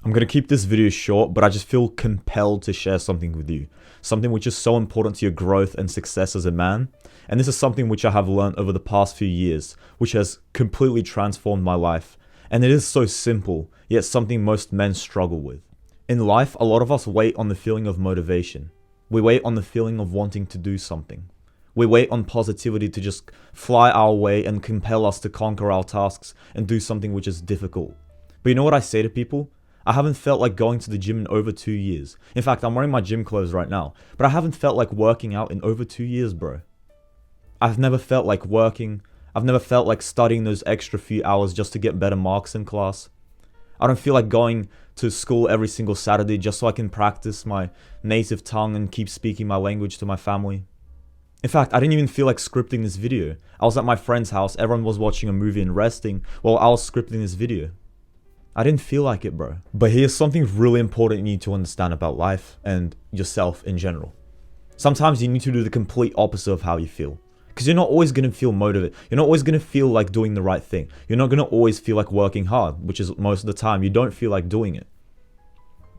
I'm going to keep this video short, but I just feel compelled to share something with you. Something which is so important to your growth and success as a man. And this is something which I have learned over the past few years, which has completely transformed my life. And it is so simple, yet something most men struggle with. In life, a lot of us wait on the feeling of motivation. We wait on the feeling of wanting to do something. We wait on positivity to just fly our way and compel us to conquer our tasks and do something which is difficult. But you know what I say to people? I haven't felt like going to the gym in over 2 years. In fact, I'm wearing my gym clothes right now. But I haven't felt like working out in over 2 years, bro. I've never felt like working. I've never felt like studying those extra few hours just to get better marks in class. I don't feel like going to school every single Saturday just so I can practice my native tongue and keep speaking my language to my family. In fact, I didn't even feel like scripting this video. I was at my friend's house, everyone was watching a movie and resting while I was scripting this video. I didn't feel like it, bro. But here's something really important you need to understand about life and yourself in general. Sometimes you need to do the complete opposite of how you feel. Because you're not always going to feel motivated. You're not always going to feel like doing the right thing. You're not going to always feel like working hard, which is most of the time you don't feel like doing it.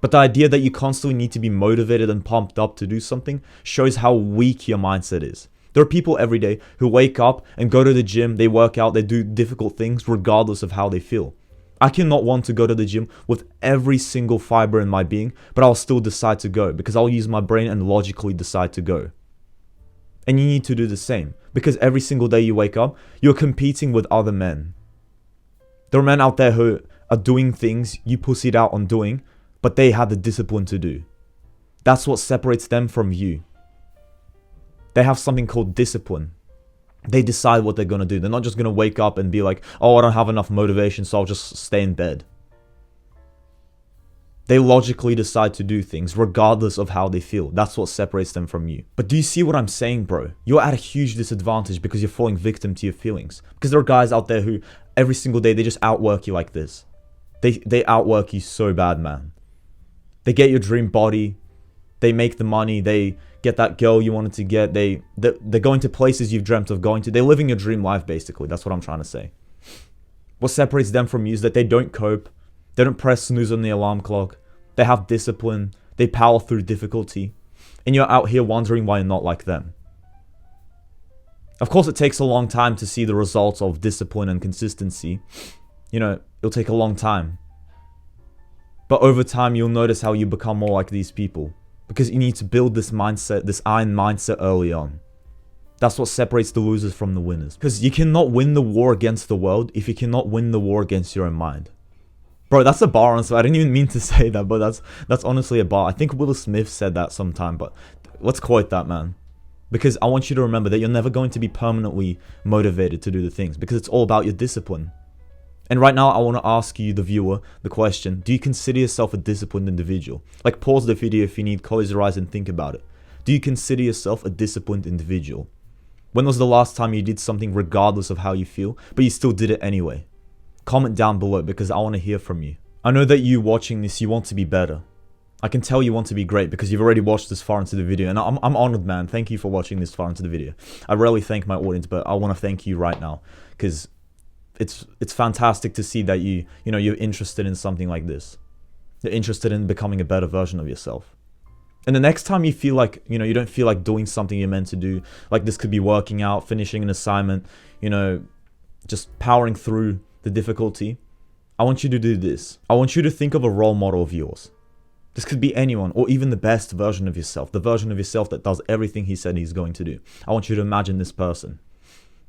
But the idea that you constantly need to be motivated and pumped up to do something shows how weak your mindset is. There are people every day who wake up and go to the gym, they work out, they do difficult things regardless of how they feel. I cannot want to go to the gym with every single fiber in my being, but I'll still decide to go because I'll use my brain and logically decide to go. And you need to do the same because every single day you wake up, you're competing with other men. There are men out there who are doing things you pussied out on doing, but they have the discipline to do. That's what separates them from you. They have something called discipline. They decide what they're going to do. They're not just going to wake up and be like, oh, I don't have enough motivation, so I'll just stay in bed. They logically decide to do things regardless of how they feel. That's what separates them from you. But do you see what I'm saying, bro? You're at a huge disadvantage because you're falling victim to your feelings. Because there are guys out there who every single day, they just outwork you like this. They outwork you so bad, man. They get your dream body. They make the money. They get that girl you wanted to get. They're going to places you've dreamt of going to. They're living your dream life, basically. That's what I'm trying to say. What separates them from you is that they don't cope. They don't press snooze on the alarm clock. They have discipline. They power through difficulty. And you're out here wondering why you're not like them. Of course, it takes a long time to see the results of discipline and consistency. You know, it'll take a long time. But over time, you'll notice how you become more like these people. Because you need to build this mindset, this iron mindset early on. That's what separates the losers from the winners. Because you cannot win the war against the world if you cannot win the war against your own mind. Bro, that's a bar, honestly. I didn't even mean to say that, but that's honestly a bar. I think Will Smith said that sometime, but let's quote that, man. Because I want you to remember that you're never going to be permanently motivated to do the things. Because it's all about your discipline. And right now, I want to ask you, the viewer, the question, do you consider yourself a disciplined individual? Like, pause the video if you need, close your eyes and think about it. Do you consider yourself a disciplined individual? When was the last time you did something regardless of how you feel, but you still did it anyway? Comment down below because I want to hear from you. I know that you watching this, you want to be better. I can tell you want to be great because you've already watched this far into the video. And I'm honored, man. Thank you for watching this far into the video. I rarely thank my audience, but I want to thank you right now because it's fantastic to see that you're interested in something like this. You're interested in becoming a better version of yourself. And the next time you feel like, you don't feel like doing something you're meant to do, like this could be working out, finishing an assignment, just powering through the difficulty, I want you to do this. I want you to think of a role model of yours. This could be anyone, or even the best version of yourself, the version of yourself that does everything he said he's going to do. I want you to imagine this person.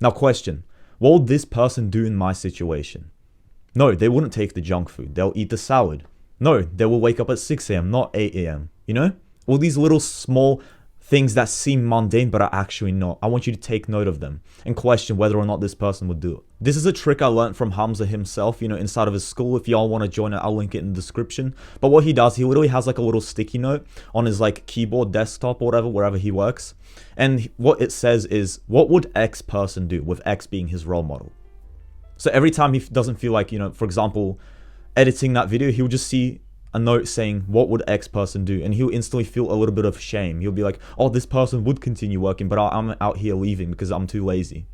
Now, question. What would this person do in my situation? No, they wouldn't take the junk food. They'll eat the salad. No, they will wake up at 6 a.m., not 8 a.m. All these little small things that seem mundane but are actually not. I want you to take note of them and question whether or not this person would do it. This is a trick I learned from Hamza himself, inside of his school. If y'all want to join it, I'll link it in the description. But what he does, he literally has like a little sticky note on his like keyboard, desktop, or whatever, wherever he works. And what it says is, what would X person do, with X being his role model? So every time he doesn't feel like, for example, editing that video, he'll just see a note saying, what would X person do? And he'll instantly feel a little bit of shame. He'll be like, oh, this person would continue working, but I'm out here leaving because I'm too lazy.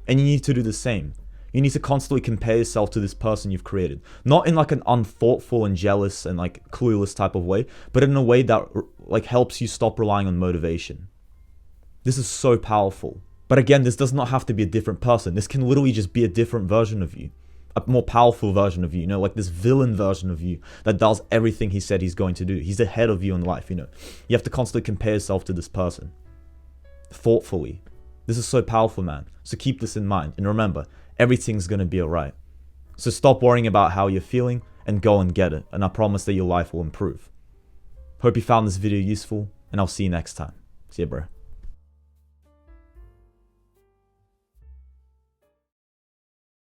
And you need to do the same. You need to constantly compare yourself to this person you've created. Not in like an unthoughtful and jealous and like clueless type of way, but in a way that like helps you stop relying on motivation. This is so powerful. But again, this does not have to be a different person. This can literally just be a different version of you. A more powerful version of you, like this villain version of you that does everything he said he's going to do. He's ahead of you in life, You have to constantly compare yourself to this person. Thoughtfully. This is so powerful, man. So keep this in mind. And remember, everything's going to be alright. So stop worrying about how you're feeling and go and get it. And I promise that your life will improve. Hope you found this video useful, and I'll see you next time. See ya, bro.